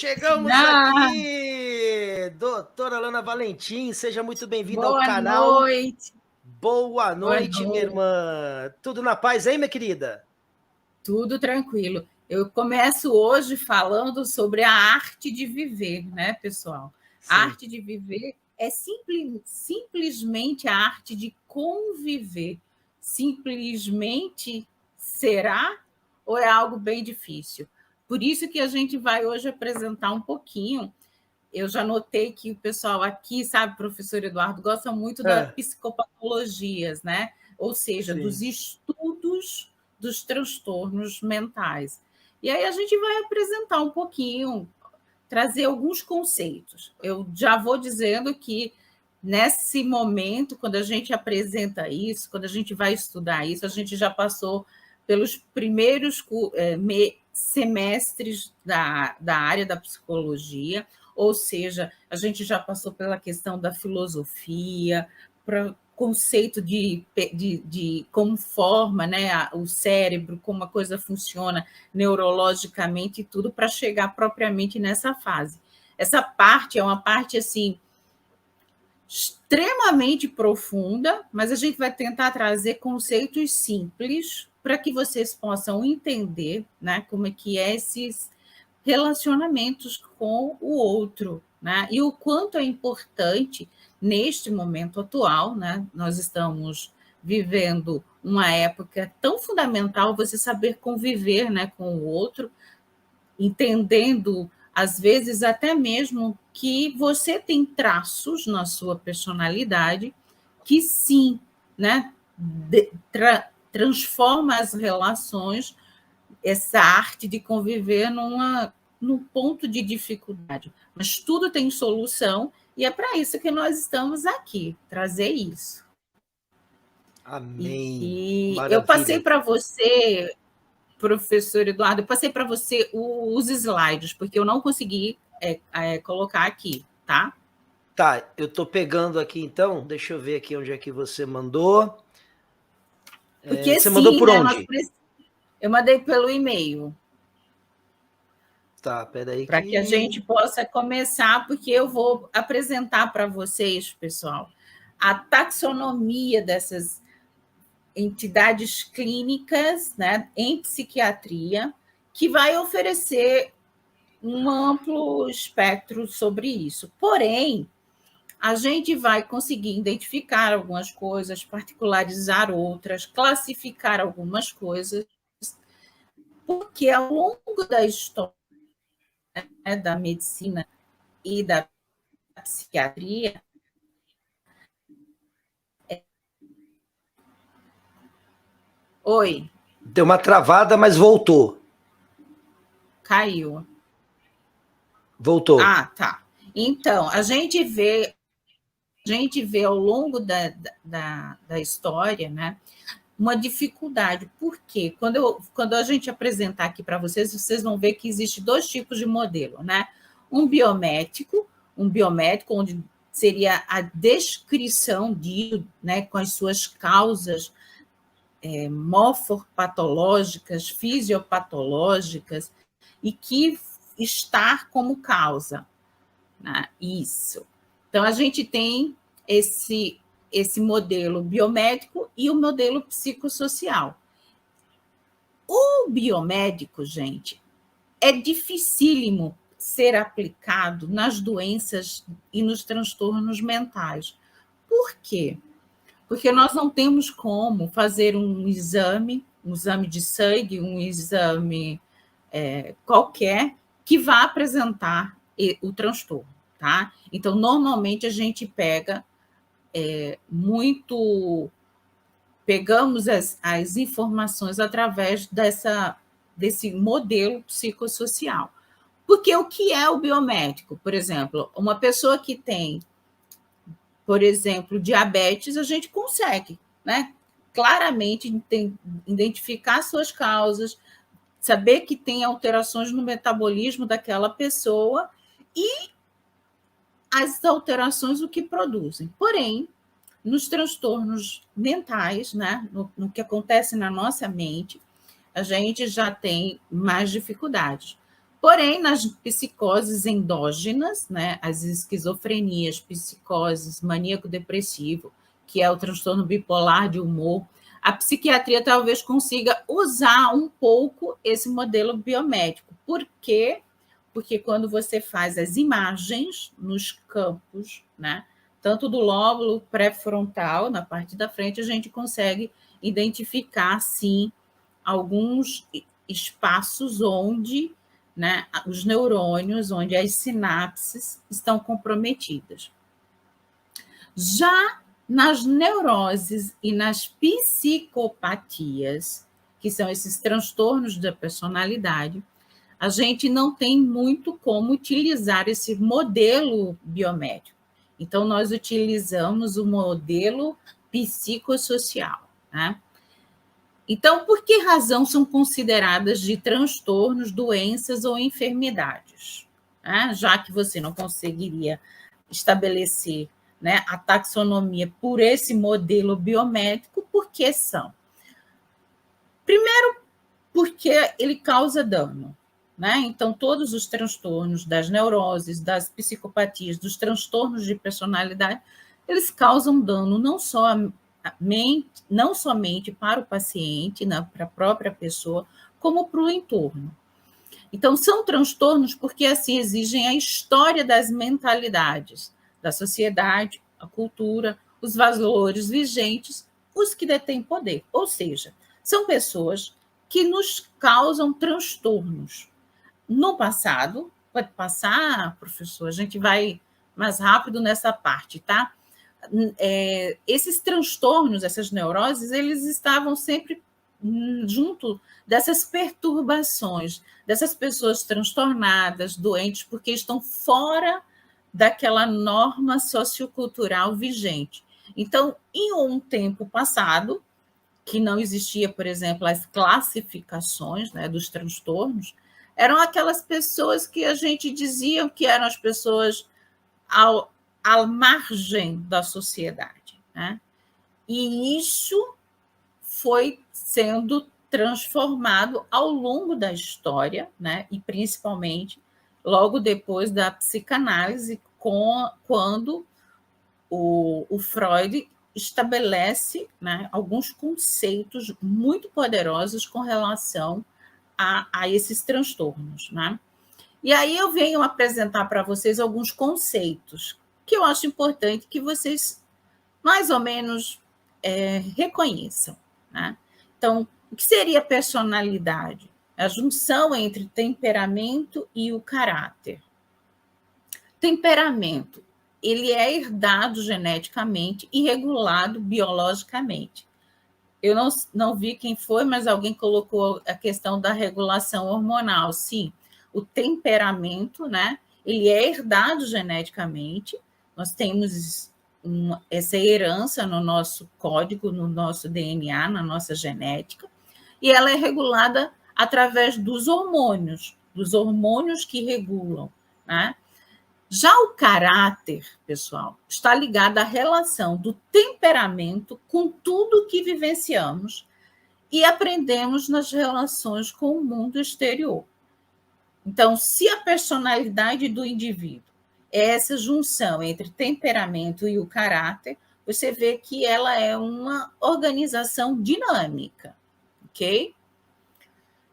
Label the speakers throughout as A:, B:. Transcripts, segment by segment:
A: Chegamos aqui! Doutora Alana Valentim, seja muito bem-vinda ao canal.
B: Boa noite.
A: Boa noite, minha irmã. Tudo na paz aí, minha querida?
B: Tudo tranquilo. Eu começo hoje falando sobre a arte de viver, né, pessoal? Sim. A arte de viver é simplesmente a arte de conviver. Simplesmente será ou é algo bem difícil? Por isso que a gente vai hoje apresentar um pouquinho. Eu já notei que o pessoal aqui, sabe, professor Eduardo, gosta muito das psicopatologias, né? Ou seja, dos estudos dos transtornos mentais. E aí a gente vai apresentar um pouquinho, trazer alguns conceitos. Eu já vou dizendo que nesse momento, quando a gente apresenta isso, quando a gente vai estudar isso, a gente já passou pelos primeiros semestres da área da psicologia, ou seja, a gente já passou pela questão da filosofia, para conceito de como forma, né, o cérebro, como a coisa funciona neurologicamente e tudo, para chegar propriamente nessa fase. Essa parte é uma parte assim extremamente profunda, mas a gente vai tentar trazer conceitos simples para que vocês possam entender, né, como é que é esses relacionamentos com o outro, né? E o quanto é importante neste momento atual, né? Nós estamos vivendo uma época tão fundamental você saber conviver, né, com o outro, entendendo às vezes até mesmo que você tem traços na sua personalidade que sim, né, transforma as relações, essa arte de conviver num ponto de dificuldade. Mas tudo tem solução e é para isso que nós estamos aqui, trazer isso.
A: Amém.
B: E eu passei para você, professor Eduardo, eu passei para você os slides, porque eu não consegui colocar aqui, tá?
A: Tá, eu estou pegando aqui então, deixa eu ver aqui onde é que você mandou.
B: Porque
A: você mandou por onde?
B: Eu mandei pelo e-mail.
A: Tá, peraí.
B: Para que a gente possa começar, porque eu vou apresentar para vocês, pessoal, a taxonomia dessas entidades clínicas, né, em psiquiatria, que vai oferecer um amplo espectro sobre isso. Porém, a gente vai conseguir identificar algumas coisas, particularizar outras, classificar algumas coisas, porque ao longo da história, né, da medicina e da psiquiatria, Oi.
A: Deu uma travada, mas voltou.
B: Caiu.
A: Voltou.
B: Ah, tá. Então, a gente vê ao longo da história, né, uma dificuldade. Por quê? Quando a gente apresentar aqui para vocês, vocês vão ver que existe dois tipos de modelo, né? Um biométrico onde seria a descrição né, com as suas causas morfopatológicas, fisiopatológicas, e que estar como causa. Né? Isso. Então, a gente tem esse modelo biomédico e o modelo psicossocial. O biomédico, gente, é dificílimo ser aplicado nas doenças e nos transtornos mentais. Por quê? Porque nós não temos como fazer um exame de sangue, um exame qualquer, que vá apresentar o transtorno, tá? Então, normalmente, a gente pegamos as informações através desse modelo psicossocial. Porque o que é o biomédico? Por exemplo, uma pessoa que tem, por exemplo, diabetes, a gente consegue, né, claramente identificar suas causas, saber que tem alterações no metabolismo daquela pessoa e as alterações o que produzem. Porém, nos transtornos mentais, né, no que acontece na nossa mente, a gente já tem mais dificuldades. Porém, nas psicoses endógenas, né, as esquizofrenias, psicoses, maníaco-depressivo, que é o transtorno bipolar de humor, a psiquiatria talvez consiga usar um pouco esse modelo biomédico. Por quê? Porque quando você faz as imagens nos campos, né, tanto do lóbulo pré-frontal, na parte da frente, a gente consegue identificar, sim, alguns espaços onde, né, os neurônios, onde as sinapses estão comprometidas. Já nas neuroses e nas psicopatias, que são esses transtornos da personalidade, a gente não tem muito como utilizar esse modelo biomédico. Então, nós utilizamos o modelo psicossocial, né? Então, por que razão são consideradas de transtornos, doenças ou enfermidades? Já que você não conseguiria estabelecer, né, a taxonomia por esse modelo biomédico, por que são? Primeiro, porque ele causa dano. Né? Então, todos os transtornos das neuroses, das psicopatias, dos transtornos de personalidade, eles causam dano não somente para o paciente, né, para a própria pessoa, como para o entorno. Então, são transtornos porque assim exigem a história das mentalidades, da sociedade, a cultura, os valores vigentes, os que detêm poder. Ou seja, são pessoas que nos causam transtornos. No passado, pode passar, professor, a gente vai mais rápido nessa parte, tá? Esses transtornos, essas neuroses, eles estavam sempre junto dessas perturbações, dessas pessoas transtornadas, doentes, porque estão fora daquela norma sociocultural vigente. Então, em um tempo passado, que não existia, por exemplo, as classificações, né, dos transtornos, eram aquelas pessoas que a gente dizia que eram as pessoas à margem da sociedade. Né? E isso foi sendo transformado ao longo da história, né? E principalmente logo depois da psicanálise, quando o Freud estabelece, né, alguns conceitos muito poderosos com relação a esses transtornos. Né? E aí eu venho apresentar para vocês alguns conceitos que eu acho importante que vocês mais ou menos reconheçam. Né? Então, o que seria personalidade? A junção entre temperamento e o caráter. Temperamento, ele é herdado geneticamente e regulado biologicamente. Eu não vi quem foi, mas alguém colocou a questão da regulação hormonal. Sim, o temperamento, né, ele é herdado geneticamente. Nós temos essa herança no nosso código, no nosso DNA, na nossa genética, e ela é regulada através dos hormônios que regulam. Né? Já o caráter, pessoal, está ligado à relação do temperamento com tudo que vivenciamos e aprendemos nas relações com o mundo exterior. Então, se a personalidade do indivíduo é essa junção entre temperamento e o caráter, você vê que ela é uma organização dinâmica, ok?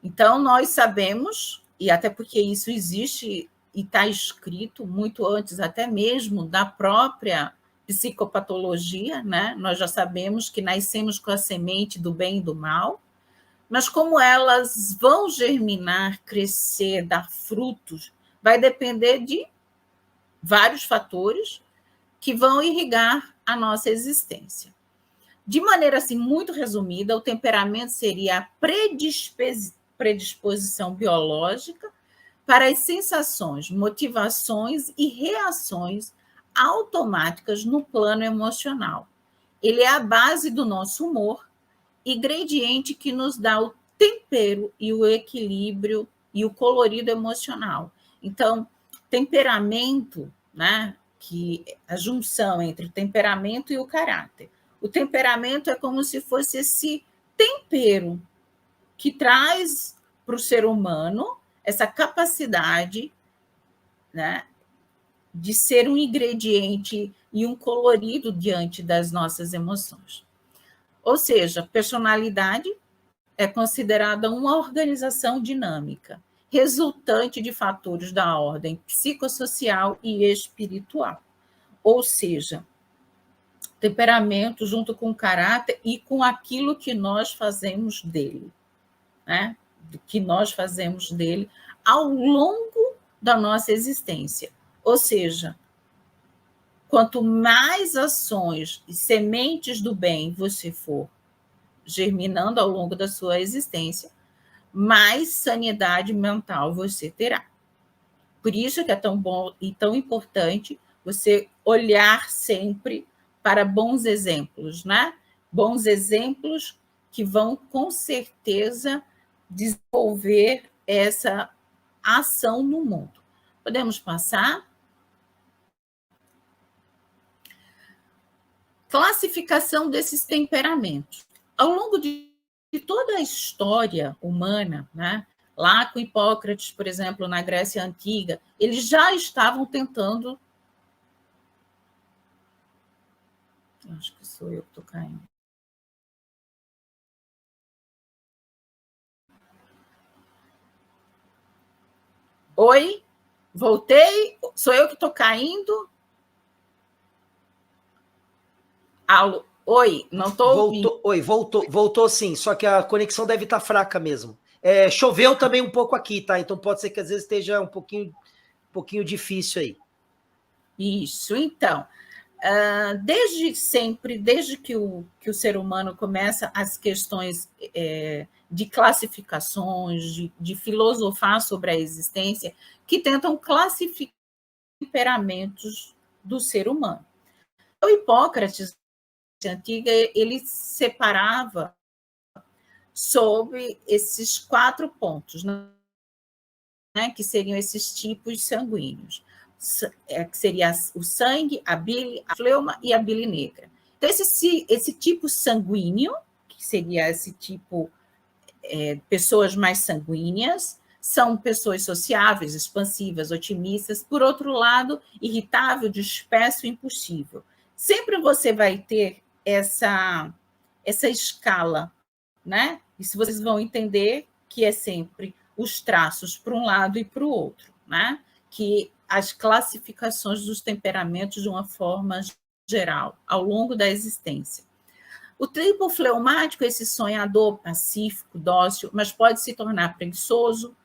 B: Então, nós sabemos, e até porque isso existe e está escrito muito antes até mesmo da própria psicopatologia, né? Nós já sabemos que nascemos com a semente do bem e do mal, mas como elas vão germinar, crescer, dar frutos, vai depender de vários fatores que vão irrigar a nossa existência. De maneira assim muito resumida, o temperamento seria a predisposição biológica para as sensações, motivações e reações automáticas no plano emocional. Ele é a base do nosso humor, ingrediente que nos dá o tempero e o equilíbrio e o colorido emocional. Então, temperamento, né, que a junção entre o temperamento e o caráter. O temperamento é como se fosse esse tempero que traz para o ser humano essa capacidade, né, de ser um ingrediente e um colorido diante das nossas emoções. Ou seja, personalidade é considerada uma organização dinâmica, resultante de fatores da ordem psicossocial e espiritual. Ou seja, temperamento junto com o caráter e com aquilo que nós fazemos dele, né? Do que nós fazemos dele ao longo da nossa existência. Ou seja, quanto mais ações e sementes do bem você for germinando ao longo da sua existência, mais sanidade mental você terá. Por isso que é tão bom e tão importante você olhar sempre para bons exemplos, né? Bons exemplos que vão, com certeza, desenvolver essa ação no mundo. Podemos passar? Classificação desses temperamentos. Ao longo de toda a história humana, né? Lá com Hipócrates, por exemplo, na Grécia Antiga, eles já estavam tentando. Acho que sou eu que estou caindo. Oi? Voltei? Sou eu que estou caindo? Alô? Oi, não estou ouvindo.
A: Oi, voltou sim, só que a conexão deve estar fraca mesmo. Choveu também um pouco aqui, tá? Então pode ser que às vezes esteja um pouquinho difícil aí.
B: Isso, então, desde sempre, desde que o ser humano começa as questões de classificações, de filosofar sobre a existência, que tentam classificar os temperamentos do ser humano. O Hipócrates, antiga, ele separava sobre esses 4 pontos, né, que seriam esses tipos sanguíneos, que seria o sangue, a bile, a fleuma e a bile negra. Então, esse tipo sanguíneo, que seria esse tipo, pessoas mais sanguíneas, são pessoas sociáveis, expansivas, otimistas, por outro lado, irritável, disperso e impulsivo. Sempre você vai ter essa escala, né? Isso vocês vão entender que é sempre os traços para um lado e para o outro, né? Que as classificações dos temperamentos de uma forma geral, ao longo da existência. O tipo fleumático é esse sonhador, pacífico, dócil, mas pode se tornar preguiçoso,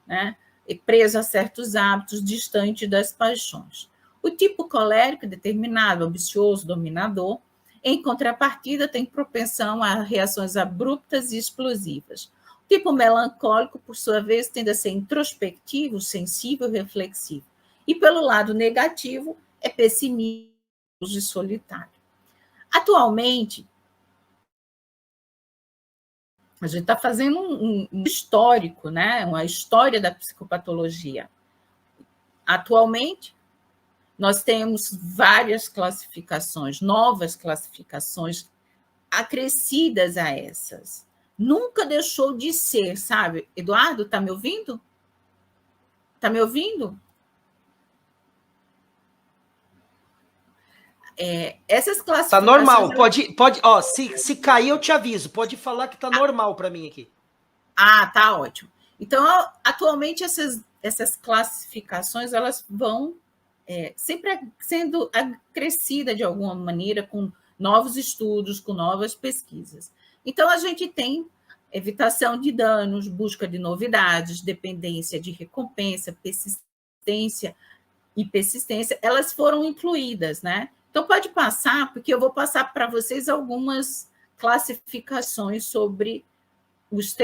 B: né? E preso a certos hábitos, distante das paixões. O tipo colérico, determinado, ambicioso, dominador, em contrapartida, tem propensão a reações abruptas e explosivas. O tipo melancólico, por sua vez, tende a ser introspectivo, sensível e reflexivo. E, pelo lado negativo, é pessimista e solitário. Atualmente, a gente está fazendo um histórico, né? Uma história da psicopatologia. Atualmente, nós temos várias classificações, novas classificações acrescidas a essas. Nunca deixou de ser, sabe? Eduardo, está me ouvindo? Está me ouvindo? Essas classificações...
A: Tá normal, pode, ó, se cair eu te aviso, pode falar que tá normal para mim aqui.
B: Ah, tá ótimo. Então, atualmente, essas classificações, elas vão sempre sendo acrescidas de alguma maneira com novos estudos, com novas pesquisas. Então, a gente tem evitação de danos, busca de novidades, dependência de recompensa, persistência e persistência, elas foram incluídas, né? Então, pode passar, porque eu vou passar para vocês algumas classificações sobre os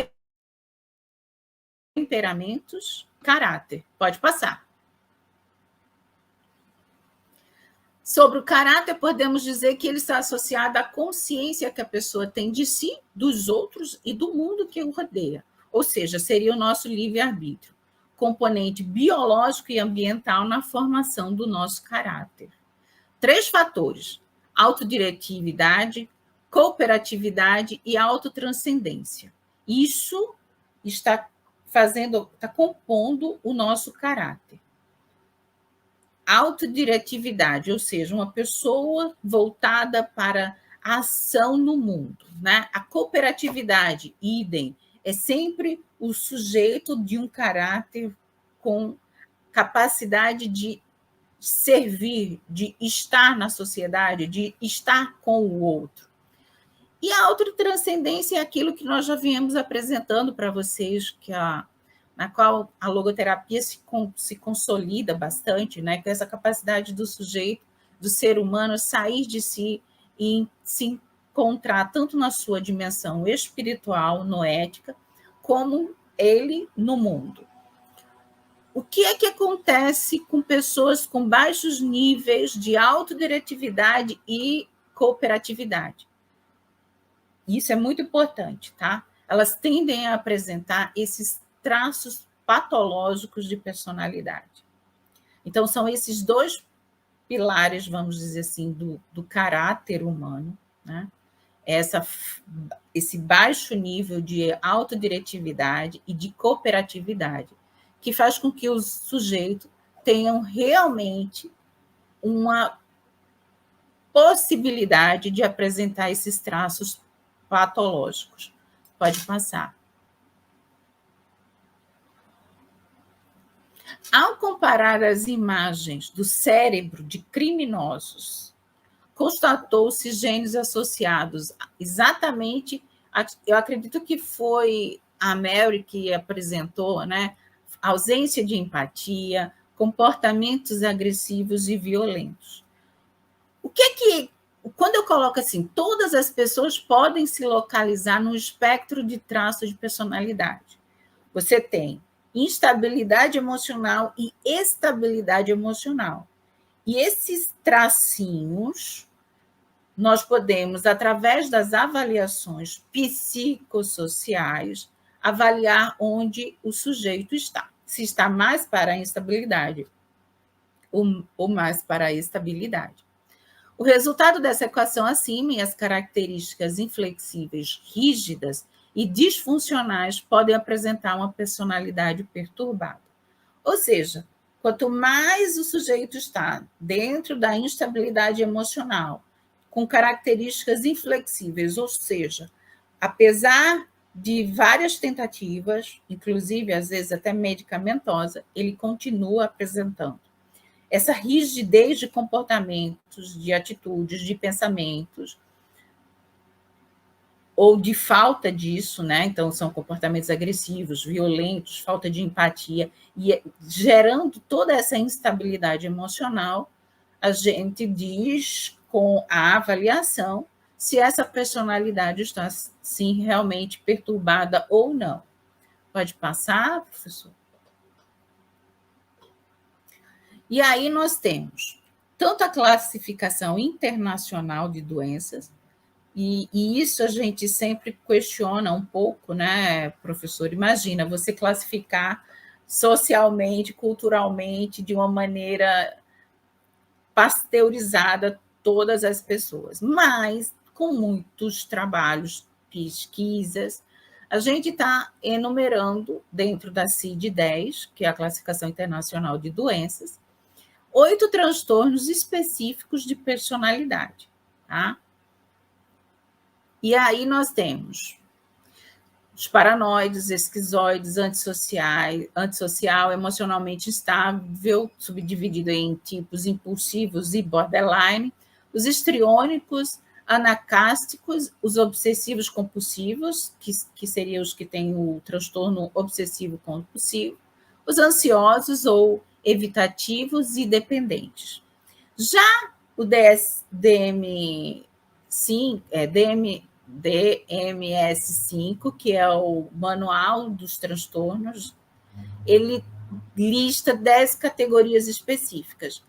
B: temperamentos, caráter. Pode passar. Sobre o caráter, podemos dizer que ele está associado à consciência que a pessoa tem de si, dos outros e do mundo que o rodeia. Ou seja, seria o nosso livre-arbítrio, componente biológico e ambiental na formação do nosso caráter. 3 fatores: autodiretividade, cooperatividade e autotranscendência. Isso está compondo o nosso caráter. Autodiretividade, ou seja, uma pessoa voltada para a ação no mundo, né? A cooperatividade, idem, é sempre o sujeito de um caráter com capacidade de servir, de estar na sociedade, de estar com o outro. E a autotranscendência é aquilo que nós já viemos apresentando para vocês, na qual a logoterapia se consolida bastante, né? Com essa capacidade do sujeito, do ser humano, sair de si e se encontrar tanto na sua dimensão espiritual, noética, como ele no mundo. O que é que acontece com pessoas com baixos níveis de autodiretividade e cooperatividade? Isso é muito importante, tá? Elas tendem a apresentar esses traços patológicos de personalidade. Então, são esses dois pilares, vamos dizer assim, do caráter humano, né? Esse baixo nível de autodiretividade e de cooperatividade, que faz com que os sujeitos tenham realmente uma possibilidade de apresentar esses traços patológicos. Pode passar. Ao comparar as imagens do cérebro de criminosos, constatou-se gênios associados exatamente, eu acredito que foi a Mary que apresentou, né? Ausência de empatia, comportamentos agressivos e violentos. Quando eu coloco assim, todas as pessoas podem se localizar no espectro de traços de personalidade. Você tem instabilidade emocional e estabilidade emocional. E esses tracinhos, nós podemos, através das avaliações psicossociais, avaliar onde o sujeito está. Se está mais para a instabilidade ou mais para a estabilidade. O resultado dessa equação acima e as características inflexíveis, rígidas e disfuncionais podem apresentar uma personalidade perturbada. Ou seja, quanto mais o sujeito está dentro da instabilidade emocional, com características inflexíveis, ou seja, apesar de várias tentativas, inclusive às vezes até medicamentosa, ele continua apresentando essa rigidez de comportamentos, de atitudes, de pensamentos, ou de falta disso, né? Então, são comportamentos agressivos, violentos, falta de empatia, e gerando toda essa instabilidade emocional, a gente diz, com a avaliação, se essa personalidade está, sim, realmente perturbada ou não. Pode passar, professor? E aí nós temos tanto a classificação internacional de doenças, e isso a gente sempre questiona um pouco, né, professor? Imagina você classificar socialmente, culturalmente, de uma maneira pasteurizada todas as pessoas, mas com muitos trabalhos, pesquisas, a gente está enumerando dentro da CID-10, que é a Classificação Internacional de Doenças, 8 transtornos específicos de personalidade, tá? E aí nós temos os paranoides, esquizoides, antissocial, emocionalmente instável, subdividido em tipos impulsivos e borderline, os histriônicos, anacásticos, os obsessivos compulsivos, que seriam os que têm o transtorno obsessivo compulsivo, os ansiosos ou evitativos e dependentes. Já o DMS-5, que é o Manual dos Transtornos, ele lista 10 categorias específicas.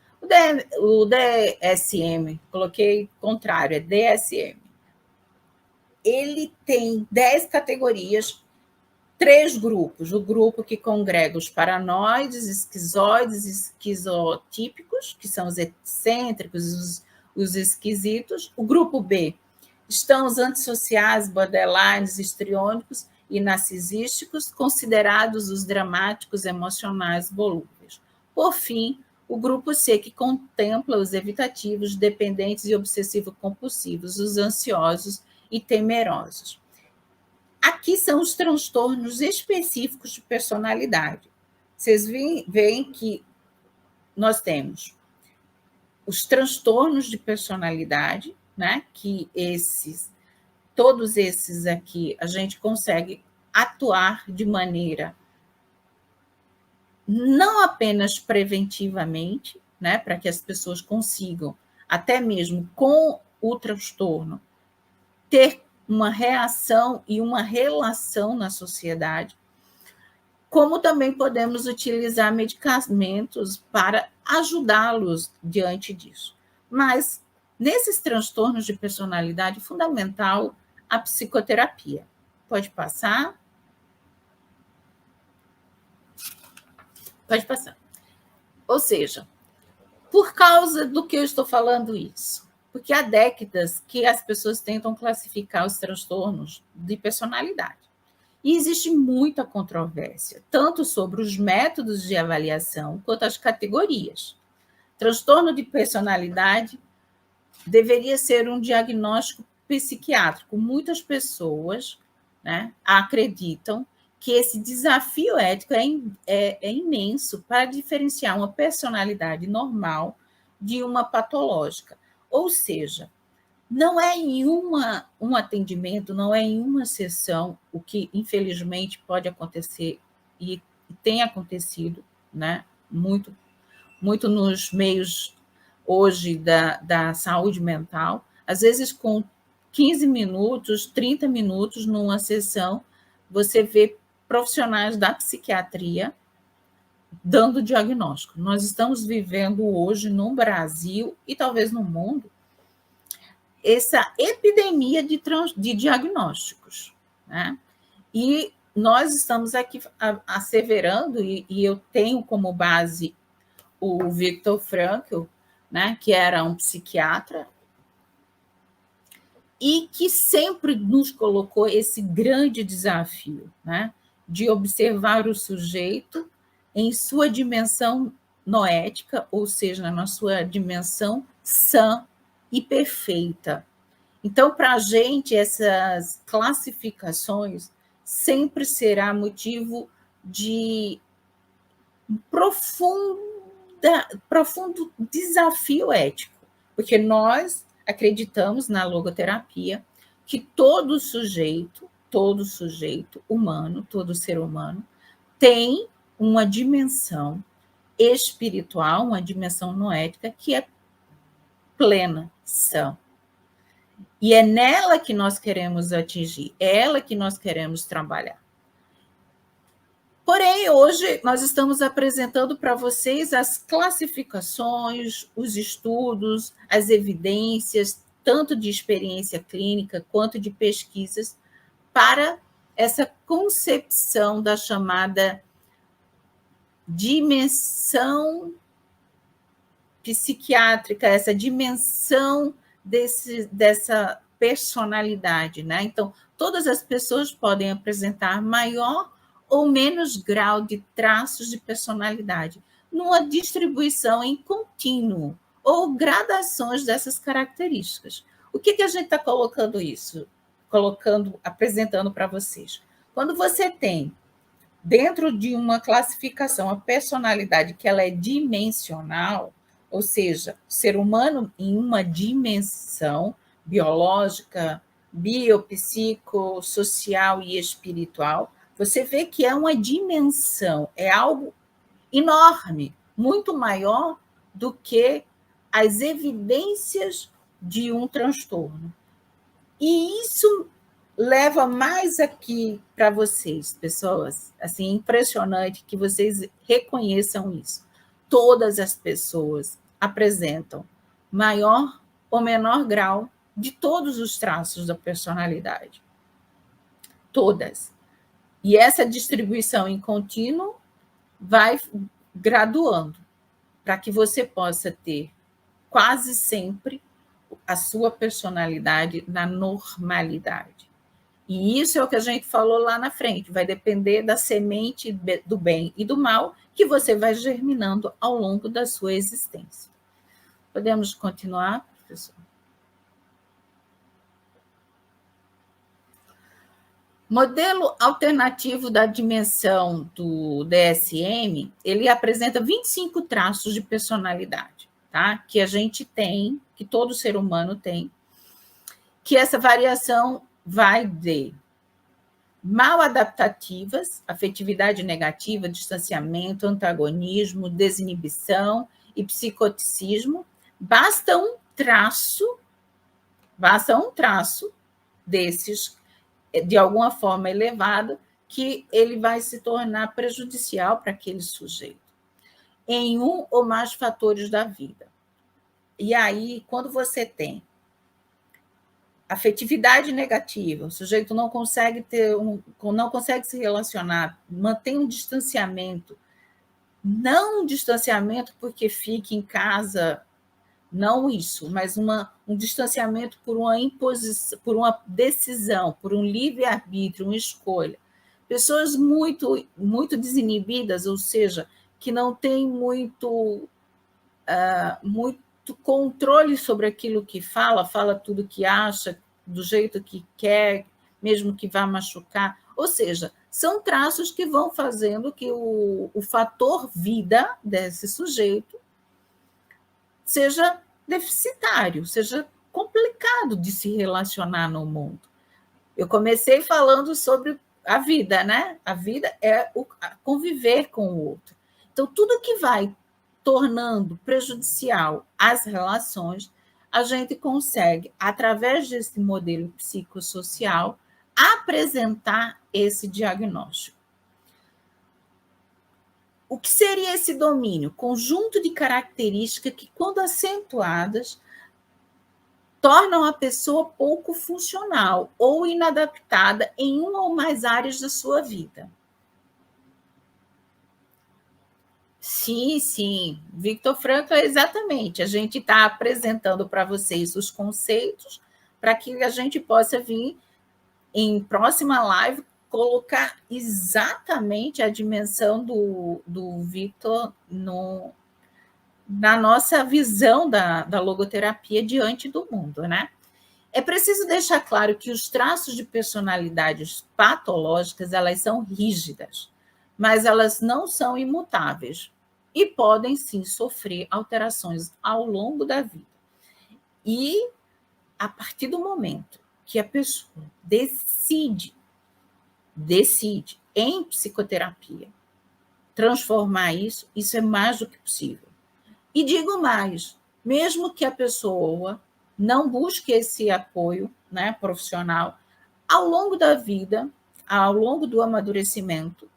B: O DSM, coloquei contrário, é DSM. Ele tem 10 categorias, 3 grupos. O grupo que congrega os paranoides, esquizoides, esquizotípicos, que são os excêntricos, os esquisitos. O grupo B estão os antissociais, borderlines, histriônicos, e narcisísticos, considerados os dramáticos emocionais volúveis. Por fim, o grupo C, que contempla os evitativos, dependentes e obsessivo-compulsivos, os ansiosos e temerosos. Aqui são os transtornos específicos de personalidade. Vocês veem que nós temos os transtornos de personalidade, né? Que todos esses aqui a gente consegue atuar de maneira não apenas preventivamente, né? Para que as pessoas consigam, até mesmo com o transtorno, ter uma reação e uma relação na sociedade, como também podemos utilizar medicamentos para ajudá-los diante disso. Mas, nesses transtornos de personalidade, é fundamental a psicoterapia. Pode passar? Pode passar. Ou seja, por causa do que eu estou falando isso? Porque há décadas que as pessoas tentam classificar os transtornos de personalidade. E existe muita controvérsia, tanto sobre os métodos de avaliação quanto as categorias. Transtorno de personalidade deveria ser um diagnóstico psiquiátrico. Muitas pessoas, né, acreditam que esse desafio ético é imenso para diferenciar uma personalidade normal de uma patológica. Ou seja, não é em um atendimento, não é em uma sessão, o que infelizmente pode acontecer e tem acontecido, né? Muito, muito nos meios hoje da saúde mental, às vezes com 15 minutos, 30 minutos numa sessão, você vê profissionais da psiquiatria dando diagnóstico. Nós estamos vivendo hoje no Brasil e talvez no mundo essa epidemia de diagnósticos, né? E nós estamos aqui asseverando, e eu tenho como base o Viktor Frankl, né, que era um psiquiatra, e que sempre nos colocou esse grande desafio, né, de observar o sujeito em sua dimensão noética, ou seja, na sua dimensão sã e perfeita. Então, para a gente, essas classificações sempre será motivo de profundo desafio ético, porque nós acreditamos na logoterapia que todo sujeito humano, todo ser humano, tem uma dimensão espiritual, uma dimensão noética que é plena, sã. E é nela que nós queremos atingir, é ela que nós queremos trabalhar. Porém, hoje nós estamos apresentando para vocês as classificações, os estudos, as evidências, tanto de experiência clínica quanto de pesquisas, para essa concepção da chamada dimensão psiquiátrica, essa dimensão dessa personalidade, né? Então, todas as pessoas podem apresentar maior ou menos grau de traços de personalidade, numa distribuição em contínuo, ou gradações dessas características. O que a gente está colocando isso? Apresentando para vocês. Quando você tem, dentro de uma classificação, a personalidade que ela é dimensional, ou seja, o ser humano em uma dimensão biológica, biopsicossocial e espiritual, você vê que é uma dimensão, é algo enorme, muito maior do que as evidências de um transtorno. E isso leva mais aqui para vocês, pessoas, assim, impressionante que vocês reconheçam isso. Todas as pessoas apresentam maior ou menor grau de todos os traços da personalidade. Todas. E essa distribuição em contínuo vai graduando para que você possa ter quase sempre a sua personalidade na normalidade. E isso é o que a gente falou lá na frente, vai depender da semente do bem e do mal que você vai germinando ao longo da sua existência. Podemos continuar, professor? Modelo alternativo da dimensão do DSM, ele apresenta 25 traços de personalidade, tá? Que a gente tem, que todo ser humano tem, que essa variação vai de maladaptativas, afetividade negativa, distanciamento, antagonismo, desinibição e psicoticismo. Basta um traço desses, de alguma forma elevado, que ele vai se tornar prejudicial para aquele sujeito, em um ou mais fatores da vida. E aí, quando você tem afetividade negativa, o sujeito não consegue não consegue se relacionar, mantém um distanciamento, não um distanciamento porque fique em casa, não isso, mas um distanciamento por uma imposição, por uma decisão, por um livre-arbítrio, uma escolha. Pessoas muito desinibidas, ou seja, que não têm muito controle sobre aquilo que fala tudo que acha, do jeito que quer, mesmo que vá machucar. Ou seja, são traços que vão fazendo que o fator vida desse sujeito seja deficitário, seja complicado de se relacionar no mundo. Eu comecei falando sobre a vida, né? A vida é conviver com o outro. Então, tudo que vai tornando prejudicial as relações, a gente consegue, através desse modelo psicossocial, apresentar esse diagnóstico. O que seria esse domínio? Conjunto de características que, quando acentuadas, tornam a pessoa pouco funcional ou inadaptada em uma ou mais áreas da sua vida. Sim. Viktor Frankl, exatamente. A gente está apresentando para vocês os conceitos para que a gente possa vir, em próxima live, colocar exatamente a dimensão do Viktor na nossa visão da logoterapia diante do mundo, né? É preciso deixar claro que os traços de personalidades patológicas, elas são rígidas, mas elas não são imutáveis e podem, sim, sofrer alterações ao longo da vida. E, a partir do momento que a pessoa decide em psicoterapia transformar isso é mais do que possível. E digo mais, mesmo que a pessoa não busque esse apoio, né, profissional, ao longo da vida, ao longo do amadurecimento,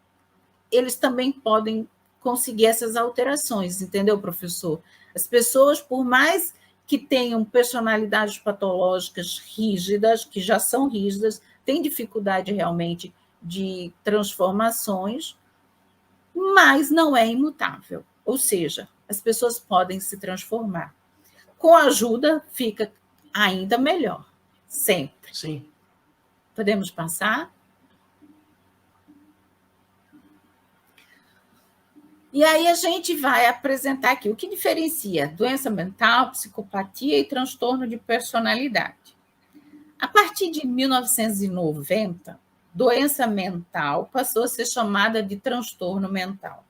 B: eles também podem conseguir essas alterações, entendeu, professor? As pessoas, por mais que tenham personalidades patológicas rígidas, que já são rígidas, têm dificuldade realmente de transformações, mas não é imutável. Ou seja, as pessoas podem se transformar. Com ajuda, fica ainda melhor, sempre.
A: Sim.
B: Podemos passar? E aí a gente vai apresentar aqui o que diferencia doença mental, psicopatia e transtorno de personalidade. A partir de 1990, doença mental passou a ser chamada de transtorno mental.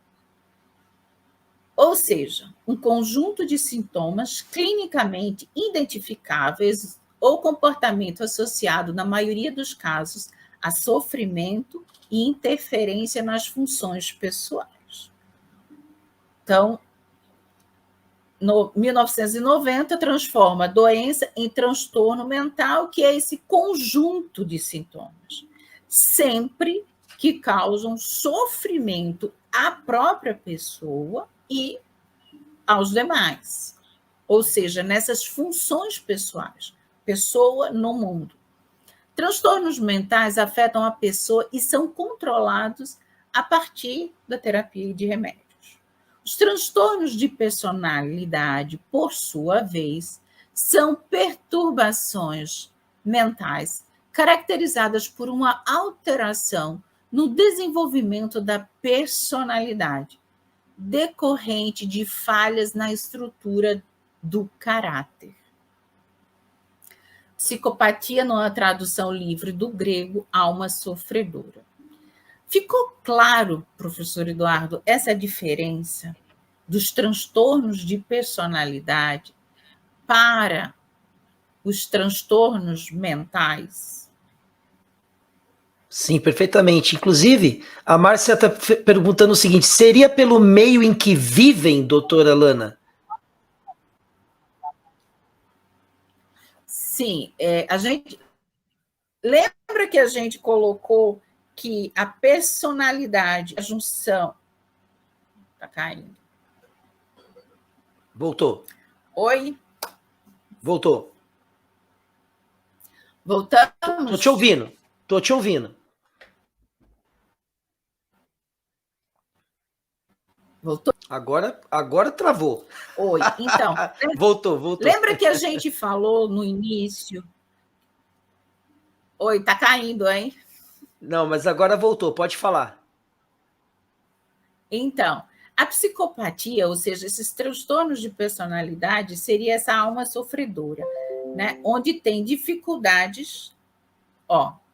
B: Ou seja, um conjunto de sintomas clinicamente identificáveis ou comportamento associado, na maioria dos casos, a sofrimento e interferência nas funções pessoais. Então, no 1990, transforma a doença em transtorno mental, que é esse conjunto de sintomas, sempre que causam sofrimento à própria pessoa e aos demais. Ou seja, nessas funções pessoais, pessoa no mundo. Transtornos mentais afetam a pessoa e são controlados a partir da terapia e de remédios. Os transtornos de personalidade, por sua vez, são perturbações mentais caracterizadas por uma alteração no desenvolvimento da personalidade, decorrente de falhas na estrutura do caráter. Psicopatia, numa tradução livre do grego, alma sofredora. Ficou claro, professor Eduardo, essa diferença dos transtornos de personalidade para os transtornos mentais?
A: Sim, perfeitamente. Inclusive, a Márcia está perguntando o seguinte: seria pelo meio em que vivem, doutora Lana?
B: Sim, a gente lembra que a gente colocou que a personalidade, a junção. Está caindo.
A: Voltou.
B: Oi?
A: Voltou.
B: Voltamos?
A: Estou te ouvindo. Estou te ouvindo.
B: Voltou?
A: Agora travou.
B: Oi, então.
A: Voltou.
B: Lembra que a gente falou no início? Oi, tá caindo, hein?
A: Não, mas agora voltou, pode falar.
B: Então, a psicopatia, ou seja, esses transtornos de personalidade, seria essa alma sofredora, né? Onde tem dificuldades,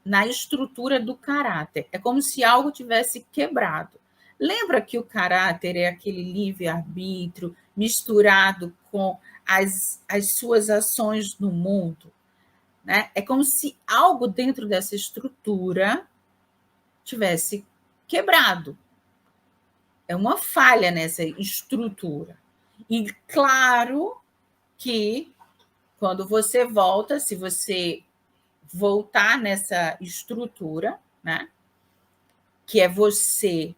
B: na estrutura do caráter. É como se algo tivesse quebrado. Lembra que o caráter é aquele livre-arbítrio misturado com as suas ações no mundo, né? É como se algo dentro dessa estrutura tivesse quebrado. É uma falha nessa estrutura. E claro que quando você volta, se você voltar nessa estrutura, né, que é você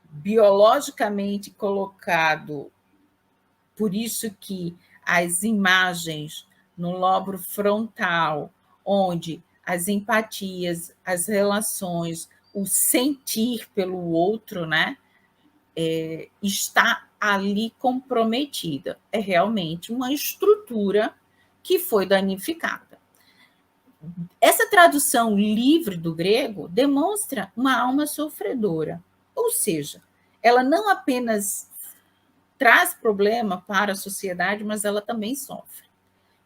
B: biologicamente colocado, por isso que as imagens no lobo frontal, onde as empatias, as relações, o sentir pelo outro, né, está ali comprometida. É realmente uma estrutura que foi danificada. Essa tradução livre do grego demonstra uma alma sofredora, ou seja, ela não apenas traz problema para a sociedade, mas ela também sofre.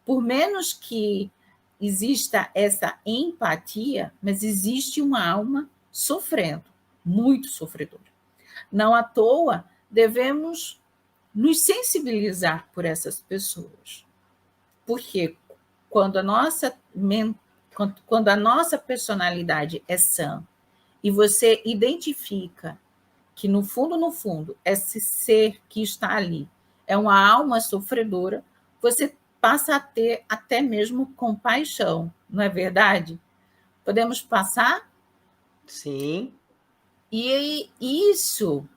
B: Por menos que exista essa empatia, mas existe uma alma sofrendo, muito sofredora. Não à toa, devemos nos sensibilizar por essas pessoas. Porque quando a nossa personalidade é sã e você identifica que, no fundo, esse ser que está ali é uma alma sofredora, você passa a ter até mesmo compaixão, não é verdade? Podemos passar?
A: Sim.
B: E isso,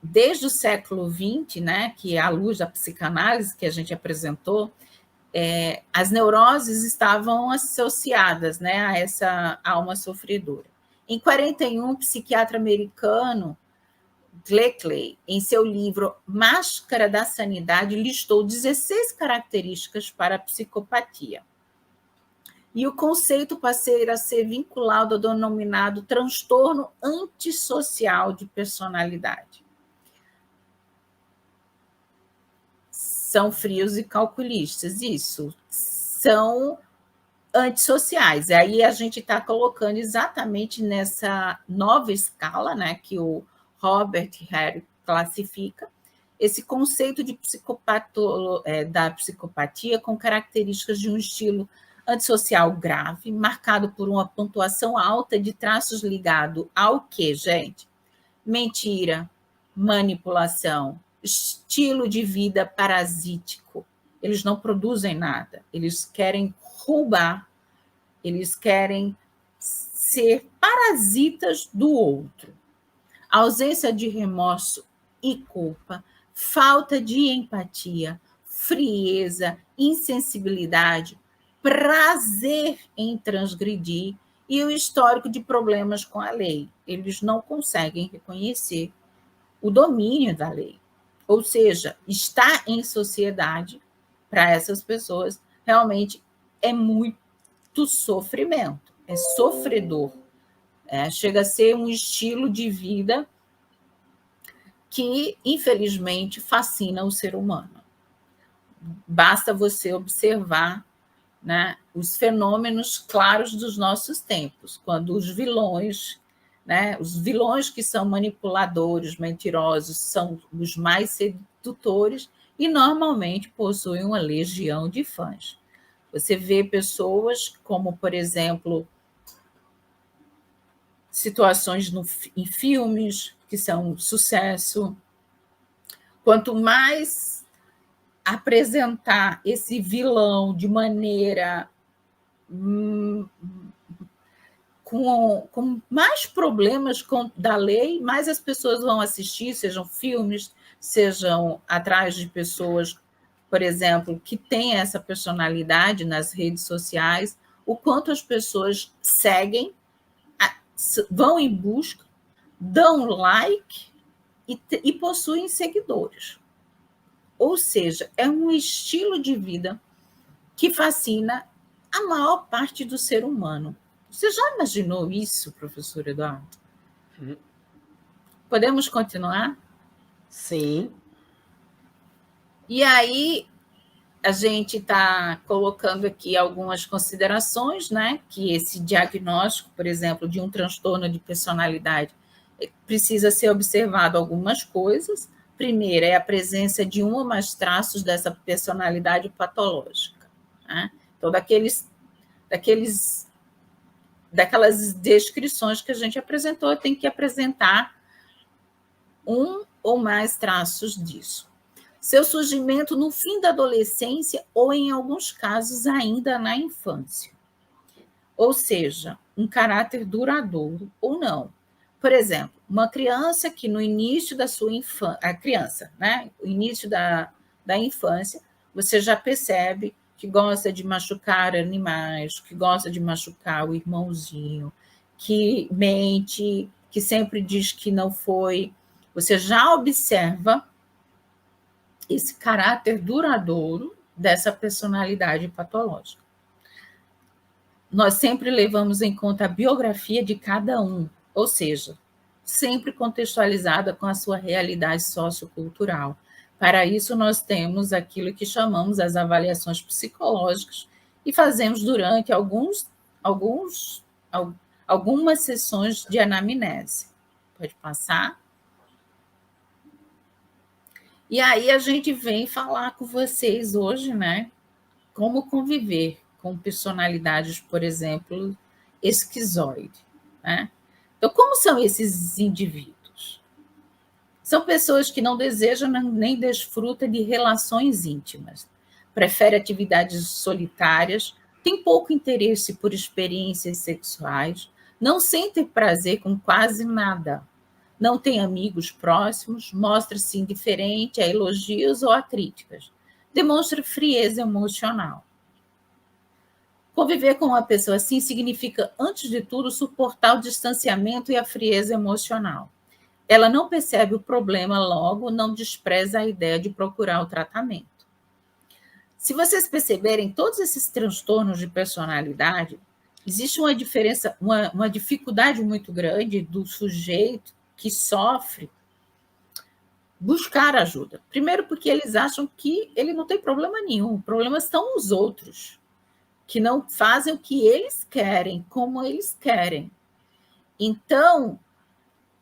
B: desde o século XX, né, que é à luz da psicanálise que a gente apresentou, as neuroses estavam associadas, né, a essa alma sofredora. Em 41, o psiquiatra americano Gleckley, em seu livro Máscara da Sanidade, listou 16 características para a psicopatia. E o conceito passou a ser vinculado ao denominado transtorno antissocial de personalidade. São frios e calculistas, isso. São antissociais. Aí a gente está colocando exatamente nessa nova escala, né, que o Robert Harry classifica, esse conceito de da psicopatia com características de um estilo antissocial grave, marcado por uma pontuação alta de traços ligados ao quê, gente? Mentira, manipulação, estilo de vida parasítico. Eles não produzem nada, eles querem roubar, eles querem ser parasitas do outro. Ausência de remorso e culpa, falta de empatia, frieza, insensibilidade, prazer em transgredir e o histórico de problemas com a lei. Eles não conseguem reconhecer o domínio da lei. Ou seja, estar em sociedade, para essas pessoas, realmente é muito sofrimento, é sofredor. Chega a ser um estilo de vida que, infelizmente, fascina o ser humano. Basta você observar, né, os fenômenos claros dos nossos tempos, quando os vilões, né, os vilões que são manipuladores, mentirosos, são os mais sedutores e normalmente possuem uma legião de fãs. Você vê pessoas como, por exemplo, situações em filmes que são um sucesso. Quanto mais apresentar esse vilão de maneira com mais problemas da lei, mais as pessoas vão assistir, sejam filmes, sejam atrás de pessoas, por exemplo, que têm essa personalidade nas redes sociais, o quanto as pessoas seguem, vão em busca, dão like e possuem seguidores. Ou seja, é um estilo de vida que fascina a maior parte do ser humano. Você já imaginou isso, professor Eduardo? Podemos continuar?
A: Sim.
B: E aí, a gente está colocando aqui algumas considerações, né? Que esse diagnóstico, por exemplo, de um transtorno de personalidade, precisa ser observado algumas coisas. Primeiro, é a presença de um ou mais traços dessa personalidade patológica, né? Então, daquelas descrições que a gente apresentou, tem que apresentar um ou mais traços disso. Seu surgimento no fim da adolescência ou, em alguns casos, ainda na infância. Ou seja, um caráter duradouro ou não. Por exemplo, uma criança que no início da sua infância, a criança, né? O início da infância, você já percebe que gosta de machucar animais, que gosta de machucar o irmãozinho, que mente, que sempre diz que não foi. Você já observa esse caráter duradouro dessa personalidade patológica. Nós sempre levamos em conta a biografia de cada um, ou seja, sempre contextualizada com a sua realidade sociocultural. Para isso, nós temos aquilo que chamamos as avaliações psicológicas e fazemos durante algumas sessões de anamnese. Pode passar? E aí a gente vem falar com vocês hoje, né? Como conviver com personalidades, por exemplo, esquizoide, né? Então, como são esses indivíduos? São pessoas que não desejam nem desfrutam de relações íntimas, preferem atividades solitárias, têm pouco interesse por experiências sexuais, não sentem prazer com quase nada, não tem amigos próximos, mostra-se indiferente a elogios ou a críticas, demonstra frieza emocional. Conviver com uma pessoa assim significa, antes de tudo, suportar o distanciamento e a frieza emocional. Ela não percebe o problema, logo não despreza a ideia de procurar o tratamento. Se vocês perceberem, todos esses transtornos de personalidade, existe uma diferença, uma dificuldade muito grande do sujeito que sofre buscar ajuda. Primeiro porque eles acham que ele não tem problema nenhum, o problema são os outros, que não fazem o que eles querem, como eles querem. Então,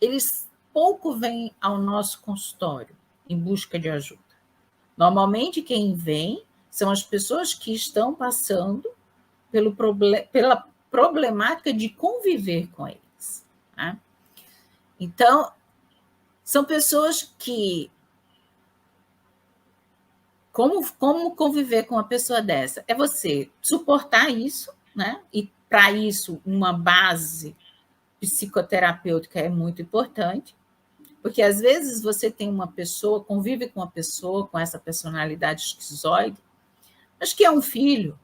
B: eles pouco vêm ao nosso consultório em busca de ajuda. Normalmente, quem vem são as pessoas que estão passando pela problemática de conviver com eles, né? Então, são pessoas que... Como conviver com uma pessoa dessa? É você suportar isso, né? E, para isso, uma base psicoterapêutica é muito importante, porque, às vezes, você tem uma pessoa, convive com uma pessoa com essa personalidade esquizoide, mas que é um filho,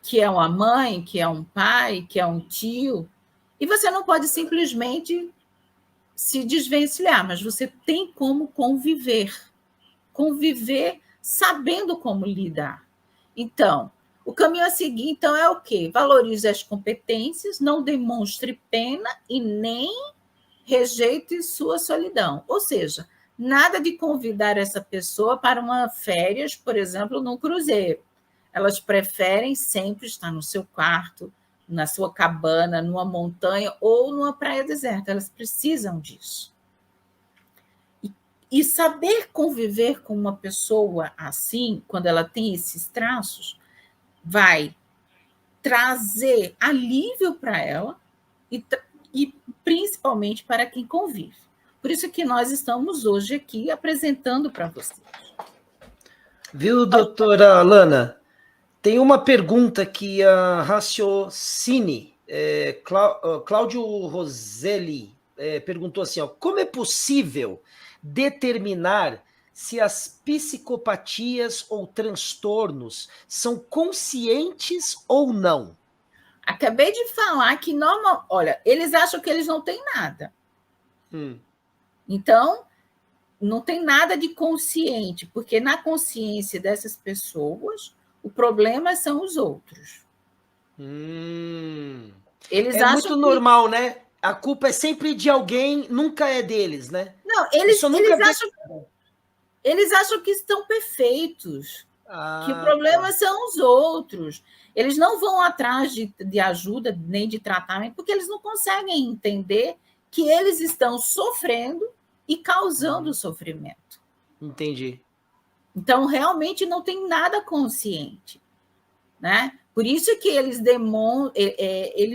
B: que é uma mãe, que é um pai, que é um tio, e você não pode simplesmente se desvencilhar, mas você tem como conviver sabendo como lidar. Então, o caminho a seguir, então, é o quê? Valorize as competências, não demonstre pena e nem rejeite sua solidão. Ou seja, nada de convidar essa pessoa para uma férias, por exemplo, num cruzeiro. Elas preferem sempre estar no seu quarto, na sua cabana, numa montanha ou numa praia deserta. Elas precisam disso. E saber conviver com uma pessoa assim, quando ela tem esses traços, vai trazer alívio para ela e principalmente para quem convive. Por isso que nós estamos hoje aqui apresentando para vocês.
A: Viu, doutora Lana? Tem uma pergunta que a Raciocine, Cláudio Roselli, perguntou assim, ó, como é possível determinar se as psicopatias ou transtornos são conscientes ou não?
B: Acabei de falar que olha, eles acham que eles não têm nada. Então, não tem nada de consciente, porque na consciência dessas pessoas, o problema são os outros.
A: Eles acham muito normal, né? A culpa é sempre de alguém, nunca é deles, né?
B: Não, eles acham que estão perfeitos, que o problema são os outros. Eles não vão atrás de ajuda nem de tratamento, porque eles não conseguem entender que eles estão sofrendo e causando sofrimento.
A: Entendi.
B: Então, realmente não tem nada consciente, né? Por isso que eles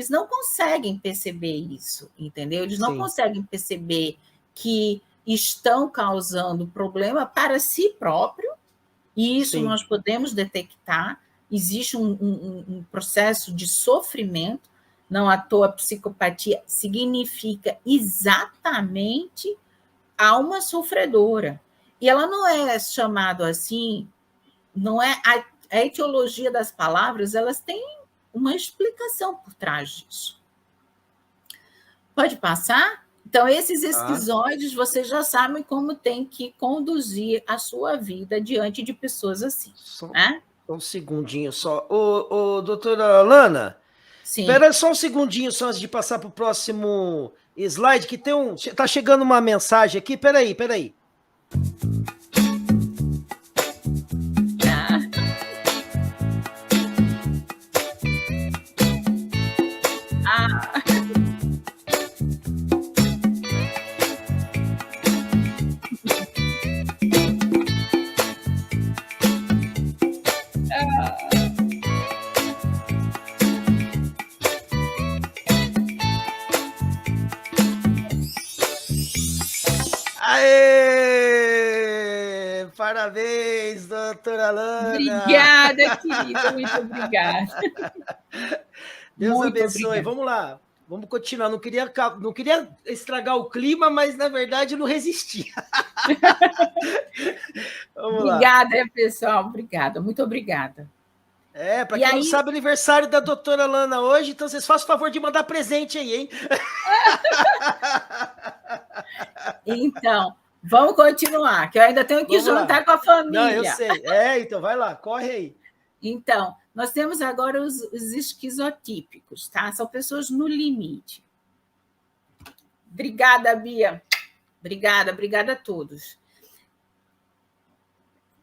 B: não conseguem perceber isso, entendeu? Eles não conseguem perceber que estão causando problema para si próprio, e isso nós podemos detectar. Existe um processo de sofrimento, não à toa psicopatia significa exatamente alma sofredora. E ela não é chamada assim, não é a etiologia das palavras, elas têm uma explicação por trás disso. Pode passar? Então, esses esquizoides, vocês já sabem como tem que conduzir a sua vida diante de pessoas assim. Né?
A: Um segundinho só. Ô, doutora Lana, espera só um segundinho só antes de passar para o próximo slide, que tá chegando uma mensagem aqui. Peraí. Aê! Parabéns, doutora Lana!
B: Obrigada, querida, muito obrigada.
A: Deus muito abençoe. Obrigada. Vamos lá, vamos continuar. Não queria estragar o clima, mas na verdade não resisti.
B: Obrigada, pessoal. Obrigada, muito obrigada.
A: Para quem não sabe, aniversário da doutora Lana hoje, então vocês façam o favor de mandar presente aí, hein?
B: Então, vamos continuar, que eu ainda tenho que jantar com a família.
A: Não, eu sei. Então vai lá, corre aí.
B: Então, nós temos agora os esquizotípicos, tá? São pessoas no limite. Obrigada, Bia. Obrigada a todos.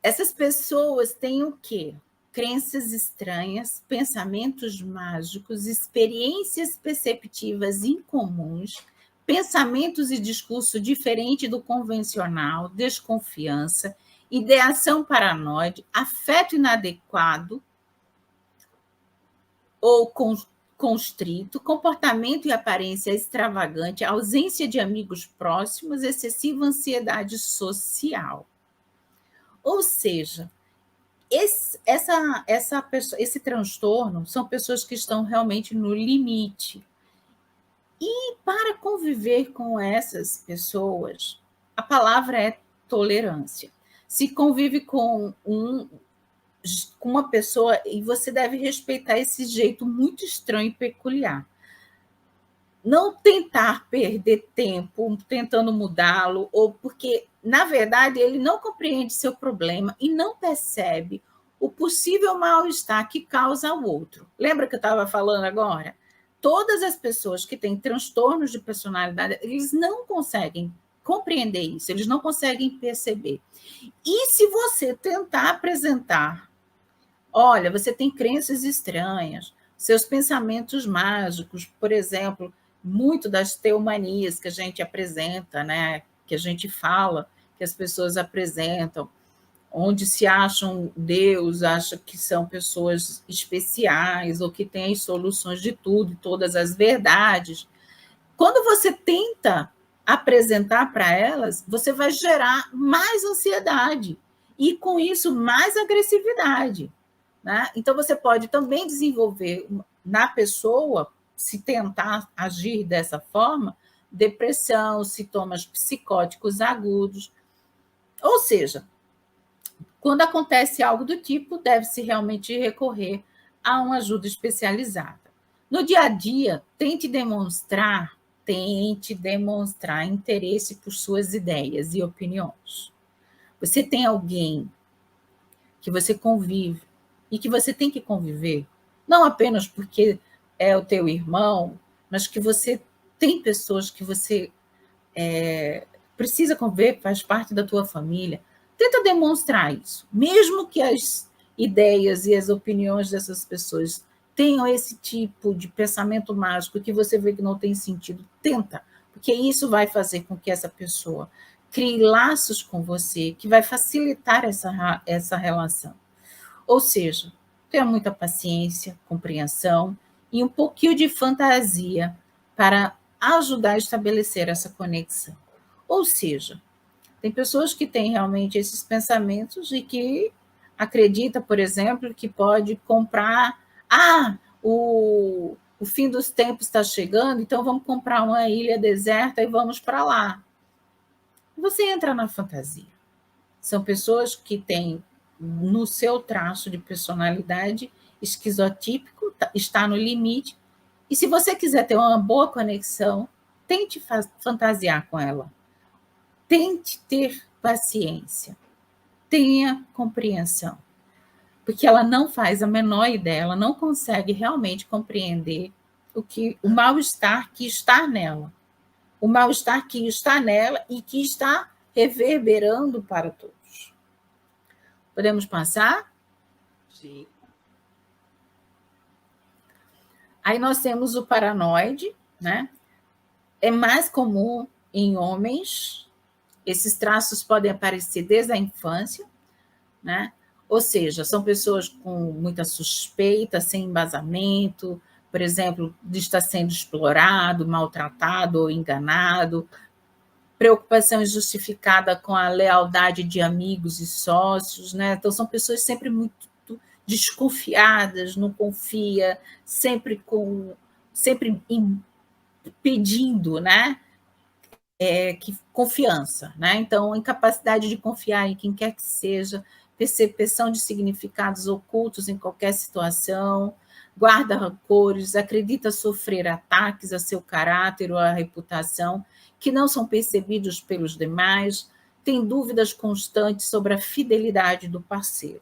B: Essas pessoas têm o quê? Crenças estranhas, pensamentos mágicos, experiências perceptivas incomuns, pensamentos e discurso diferente do convencional, desconfiança, ideação paranoide, afeto inadequado ou constrito, comportamento e aparência extravagante, ausência de amigos próximos, excessiva ansiedade social. Ou seja, esse transtorno são pessoas que estão realmente no limite. E para conviver com essas pessoas, a palavra é tolerância. Se convive com uma pessoa, e você deve respeitar esse jeito muito estranho e peculiar. Não tentar perder tempo tentando mudá-lo, ou porque, na verdade, ele não compreende seu problema e não percebe o possível mal-estar que causa ao outro. Lembra que eu estava falando agora? Todas as pessoas que têm transtornos de personalidade, eles não conseguem compreender isso, eles não conseguem perceber. E se você tentar apresentar, olha, você tem crenças estranhas, seus pensamentos mágicos, por exemplo, muito das teomanias que a gente apresenta, né, que a gente fala, que as pessoas apresentam, onde se acham Deus, acha que são pessoas especiais ou que têm as soluções de tudo e todas as verdades. Quando você tenta apresentar para elas, você vai gerar mais ansiedade e, com isso, mais agressividade. Né? Então, você pode também desenvolver na pessoa, se tentar agir dessa forma, depressão, sintomas psicóticos agudos. Ou seja, quando acontece algo do tipo, deve-se realmente recorrer a uma ajuda especializada. No dia a dia, tente demonstrar interesse por suas ideias e opiniões. Você tem alguém que você convive e que você tem que conviver, não apenas porque é o teu irmão, mas que você tem pessoas que você precisa conviver, faz parte da tua família. Tenta demonstrar isso, mesmo que as ideias e as opiniões dessas pessoas tenham esse tipo de pensamento mágico que você vê que não tem sentido, tenta, porque isso vai fazer com que essa pessoa crie laços com você, que vai facilitar essa relação. Ou seja, tenha muita paciência, compreensão e um pouquinho de fantasia para ajudar a estabelecer essa conexão. Ou seja, tem pessoas que têm realmente esses pensamentos e que acredita, por exemplo, que pode comprar. O fim dos tempos está chegando, então vamos comprar uma ilha deserta e vamos para lá. Você entra na fantasia. São pessoas que têm no seu traço de personalidade esquizotípico, está no limite. E se você quiser ter uma boa conexão, tente fantasiar com ela. Tente ter paciência, tenha compreensão, porque ela não faz a menor ideia, ela não consegue realmente compreender o mal-estar que está nela, o mal-estar que está nela e que está reverberando para todos. Podemos passar?
A: Sim.
B: Aí nós temos o paranoide, né? É mais comum em homens. Esses traços podem aparecer desde a infância, né? Ou seja, são pessoas com muita suspeita, sem embasamento, por exemplo, de estar sendo explorado, maltratado ou enganado, preocupação injustificada com a lealdade de amigos e sócios, né? Então, são pessoas sempre muito desconfiadas, não confia, sempre pedindo, né? Confiança, né? Então, incapacidade de confiar em quem quer que seja, percepção de significados ocultos em qualquer situação, guarda rancores, acredita sofrer ataques a seu caráter ou à reputação que não são percebidos pelos demais, tem dúvidas constantes sobre a fidelidade do parceiro.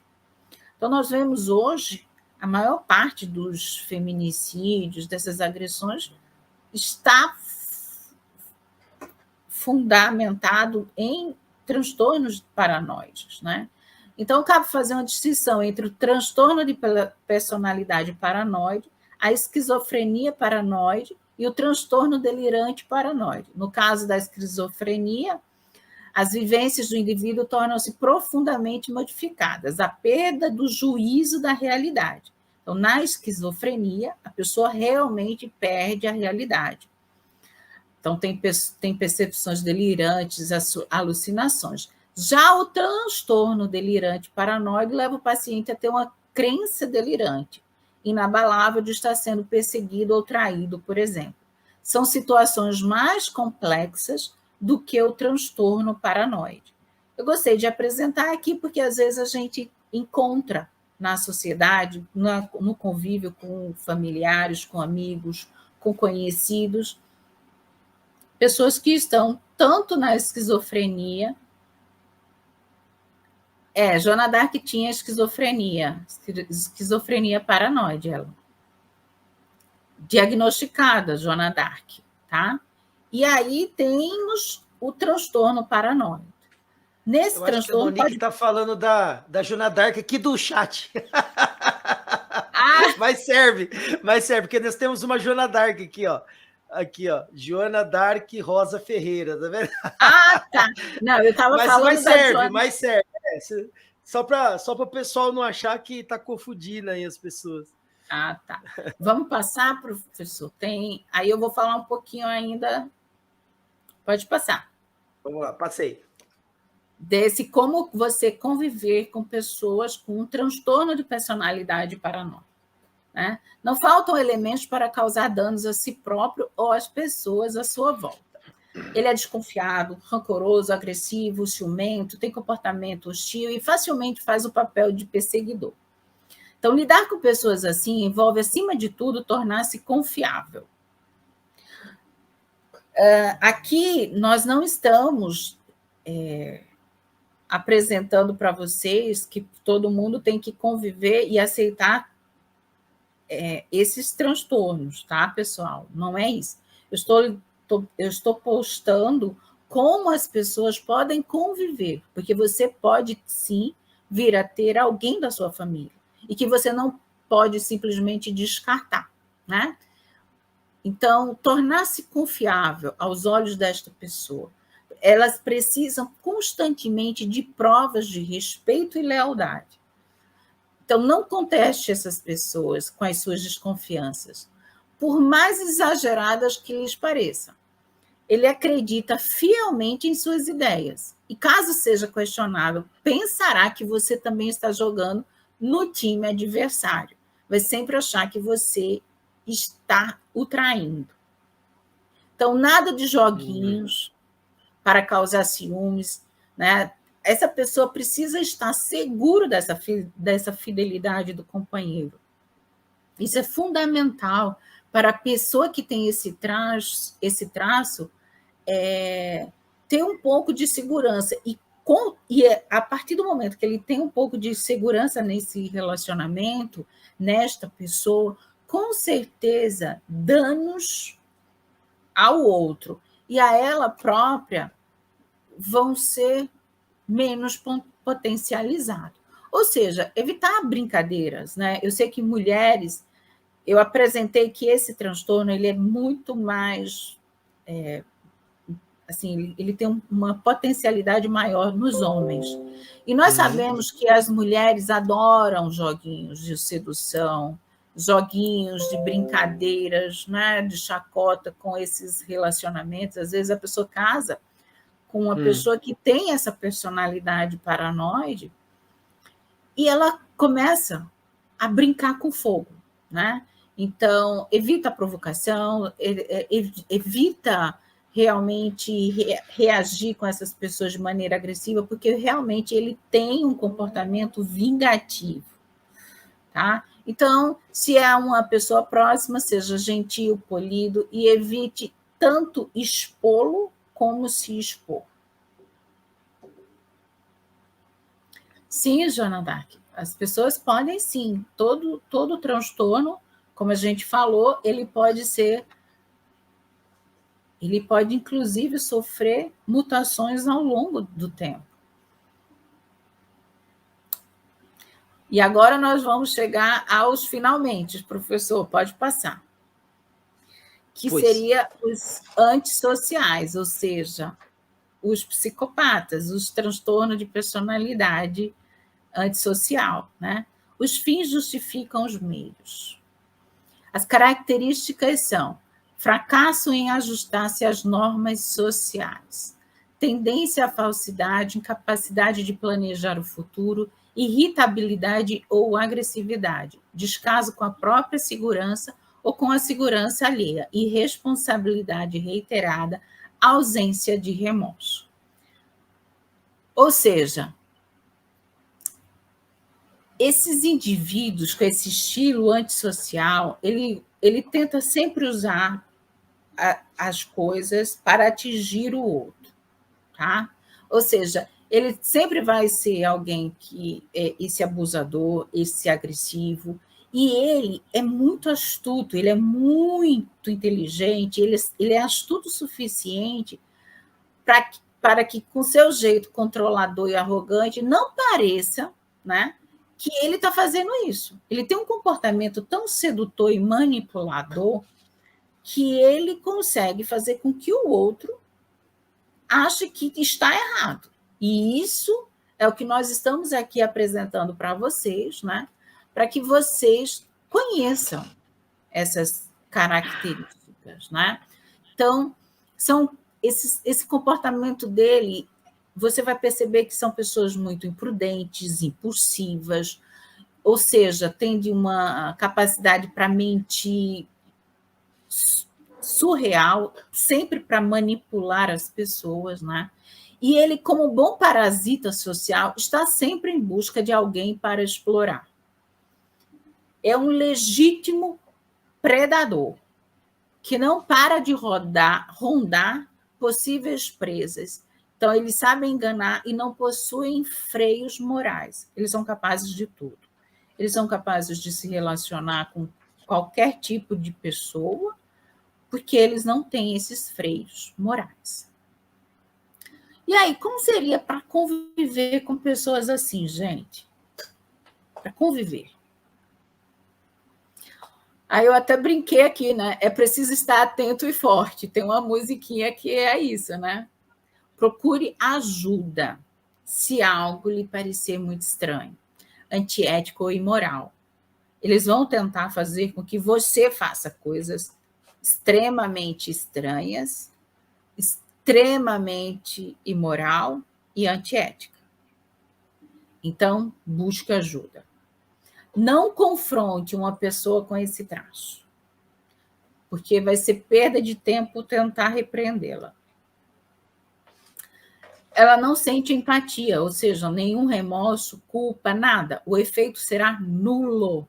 B: Então, nós vemos hoje a maior parte dos feminicídios, dessas agressões, está fundamentado em transtornos paranoides, né? Então, cabe fazer uma distinção entre o transtorno de personalidade paranoide, a esquizofrenia paranoide e o transtorno delirante paranoide. No caso da esquizofrenia, as vivências do indivíduo tornam-se profundamente modificadas, a perda do juízo da realidade. Então, na esquizofrenia, a pessoa realmente perde a realidade. Então, tem percepções delirantes, alucinações. Já o transtorno delirante paranoide leva o paciente a ter uma crença delirante, inabalável de estar sendo perseguido ou traído, por exemplo. São situações mais complexas do que o transtorno paranoide. Eu gostei de apresentar aqui porque, às vezes, a gente encontra na sociedade, no convívio com familiares, com amigos, com conhecidos, pessoas que estão tanto na esquizofrenia Joana d'Arc tinha esquizofrenia paranoide, ela. Diagnosticada, Joana d'Arc, tá? E aí temos o transtorno paranoide.
A: Nesse eu acho que a Monique está falando da Joana d'Arc aqui do chat. Mas serve, porque nós temos uma Joana d'Arc aqui, ó. Aqui, ó, Joana d'Arc Rosa Ferreira, tá vendo?
B: Tá. Não, eu estava falando
A: mas serve, mas serve. Só para o pessoal não achar que está confundindo aí as pessoas.
B: Tá. Vamos passar, professor? Aí eu vou falar um pouquinho ainda. Pode passar.
A: Vamos lá, passei.
B: Desse como você conviver com pessoas com um transtorno de personalidade paranoide. Né? Não faltam elementos para causar danos a si próprio ou às pessoas à sua volta. Ele é desconfiado, rancoroso, agressivo, ciumento, tem comportamento hostil e facilmente faz o papel de perseguidor. Então, lidar com pessoas assim envolve, acima de tudo, tornar-se confiável. Aqui, nós não estamos apresentando para vocês que todo mundo tem que conviver e aceitar esses transtornos, tá, pessoal? Não é isso. Eu estou postando como as pessoas podem conviver, porque você pode, sim, vir a ter alguém da sua família, e que você não pode simplesmente descartar, né? Então, tornar-se confiável aos olhos desta pessoa, elas precisam constantemente de provas de respeito e lealdade. Então, não conteste essas pessoas com as suas desconfianças, por mais exageradas que lhes pareçam. Ele acredita fielmente em suas ideias, e caso seja questionado, pensará que você também está jogando no time adversário. Vai sempre achar que você está o traindo. Então, nada de joguinhos para causar ciúmes, né? Essa pessoa precisa estar seguro dessa fidelidade do companheiro. Isso é fundamental para a pessoa que tem esse traço ter um pouco de segurança. E a partir do momento que ele tem um pouco de segurança nesse relacionamento, nesta pessoa, com certeza, danos ao outro e a ela própria vão ser menos potencializados. Ou seja, evitar brincadeiras, né? Eu sei que mulheres, eu apresentei que esse transtorno ele é muito mais, assim, ele tem uma potencialidade maior nos homens. E nós sabemos que as mulheres adoram joguinhos de sedução, joguinhos de brincadeiras, né, de chacota com esses relacionamentos. Às vezes a pessoa casa com uma pessoa que tem essa personalidade paranoide e ela começa a brincar com fogo, né? Então, evita a provocação, evita realmente reagir com essas pessoas de maneira agressiva, porque realmente ele tem um comportamento vingativo, tá? Então, se é uma pessoa próxima, seja gentil, polido e evite tanto expô-lo como se expor. Sim, Joana d'Arc, as pessoas podem sim, todo transtorno, como a gente falou, ele pode inclusive sofrer mutações ao longo do tempo. E agora nós vamos chegar aos finalmente, professor, pode passar. Que seria os antissociais, ou seja, os psicopatas, os transtornos de personalidade antissocial, né? Os fins justificam os meios. As características são fracasso em ajustar-se às normas sociais, tendência à falsidade, incapacidade de planejar o futuro, irritabilidade ou agressividade, descaso com a própria segurança ou com a segurança alheia, irresponsabilidade reiterada, ausência de remorso. Ou seja, esses indivíduos com esse estilo antissocial, ele tenta sempre usar as coisas para atingir o outro, tá? Ou seja, Ele sempre vai ser alguém que é esse abusador, esse agressivo, e ele é muito astuto, ele é muito inteligente, ele é astuto o suficiente para que, com seu jeito controlador e arrogante, não pareça, né, que ele está fazendo isso. Ele tem um comportamento tão sedutor e manipulador que ele consegue fazer com que o outro ache que está errado. E isso é o que nós estamos aqui apresentando para vocês, né, para que vocês conheçam essas características, né? Então, esse comportamento dele, você vai perceber que são pessoas muito imprudentes, impulsivas, ou seja, tem de uma capacidade para mentir surreal, sempre para manipular as pessoas, né? E ele, como bom parasita social, está sempre em busca de alguém para explorar. É um legítimo predador que não para de rondar possíveis presas. Então, eles sabem enganar e não possuem freios morais. Eles são capazes de tudo. Eles são capazes de se relacionar com qualquer tipo de pessoa, porque eles não têm esses freios morais. E aí, como seria para conviver com pessoas assim, gente? Para conviver. Aí eu até brinquei aqui, né? É preciso estar atento e forte. Tem uma musiquinha que é isso, né? Procure ajuda se algo lhe parecer muito estranho, antiético ou imoral. Eles vão tentar fazer com que você faça coisas extremamente estranhas, extremamente imoral e antiética. Então, busque ajuda. Não confronte uma pessoa com esse traço, porque vai ser perda de tempo tentar repreendê-la. Ela não sente empatia, ou seja, nenhum remorso, culpa, nada. O efeito será nulo.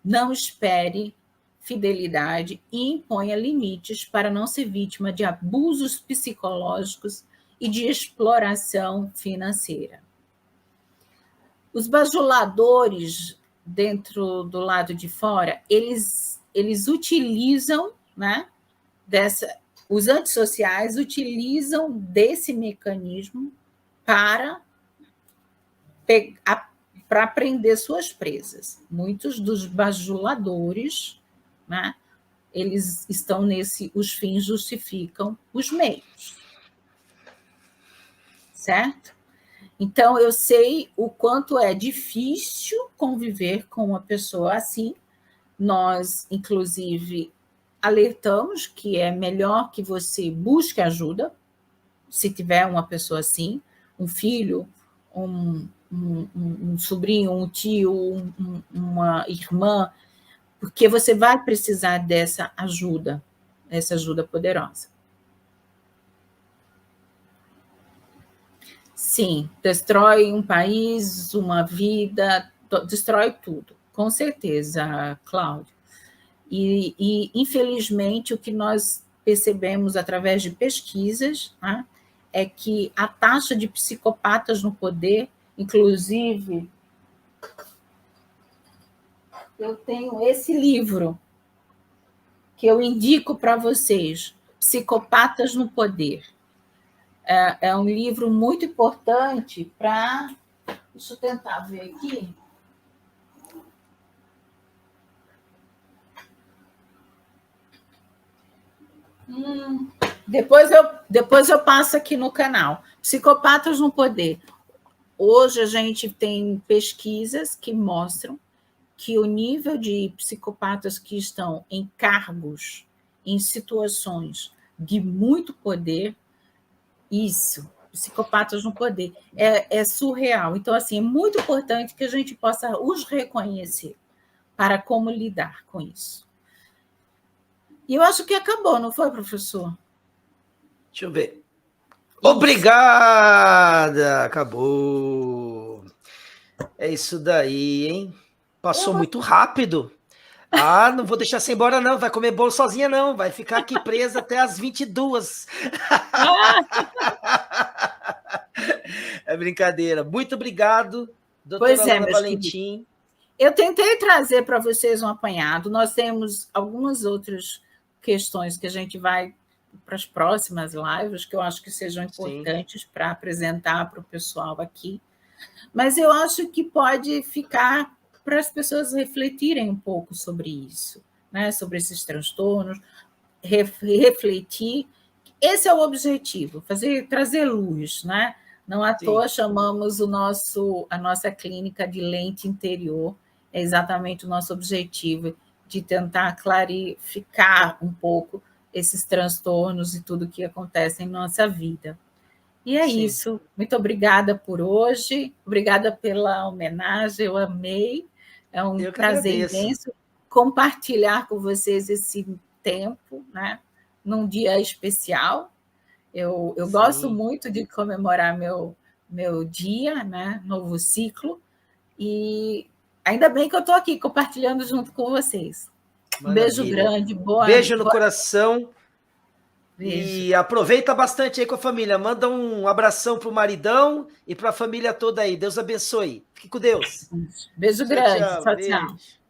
B: Não espere fidelidade e imponha limites para não ser vítima de abusos psicológicos e de exploração financeira. Os bajuladores dentro do lado de fora, eles utilizam, né, os antissociais utilizam desse mecanismo para prender suas presas. Muitos dos bajuladores, né, eles estão os fins justificam os meios. Certo? Então, eu sei o quanto é difícil conviver com uma pessoa assim. Nós, inclusive, alertamos que é melhor que você busque ajuda, se tiver uma pessoa assim, um filho, um sobrinho, um tio, uma irmã, porque você vai precisar dessa ajuda poderosa. Sim, destrói um país, uma vida, destrói tudo, com certeza, Cláudio. E infelizmente, o que nós percebemos através de pesquisas, né, é que a taxa de psicopatas no poder, inclusive, eu tenho esse livro que eu indico para vocês, Psicopatas no Poder. É um livro muito importante para... Deixa eu tentar ver aqui. Depois eu passo aqui no canal. Psicopatas no Poder. Hoje a gente tem pesquisas que mostram que o nível de psicopatas que estão em cargos, em situações de muito poder, isso, psicopatas no poder, é surreal. Então, assim, é muito importante que a gente possa os reconhecer para como lidar com isso. E eu acho que acabou, não foi, professor?
A: Deixa eu ver. Obrigada! Acabou. É isso daí, hein? Passou muito rápido. Ah, não vou deixar você embora, não. Vai comer bolo sozinha, não. Vai ficar aqui presa até as 22. É brincadeira. Muito obrigado, doutora Alana Valentim.
B: Eu tentei trazer para vocês um apanhado. Nós temos algumas outras questões que a gente vai para as próximas lives, que eu acho que sejam importantes para apresentar para o pessoal aqui. Mas eu acho que pode ficar para as pessoas refletirem um pouco sobre isso, né? Sobre esses transtornos, refletir. Esse é o objetivo, trazer luz, né? Não à toa chamamos a nossa clínica de lente interior, é exatamente o nosso objetivo de tentar clarificar um pouco esses transtornos e tudo que acontece em nossa vida. E é isso. Muito obrigada por hoje, obrigada pela homenagem, eu amei. É um prazer imenso compartilhar com vocês esse tempo, né? Num dia especial. Eu gosto muito de comemorar meu dia, né? Novo ciclo. E ainda bem que eu estou aqui compartilhando junto com vocês. Maravilha. Um beijo grande,
A: beijo no coração. Beijo. E aproveita bastante aí com a família. Manda um abração para o maridão e para a família toda aí. Deus abençoe. Fique com Deus.
B: Beijo grande. Tchau, tchau.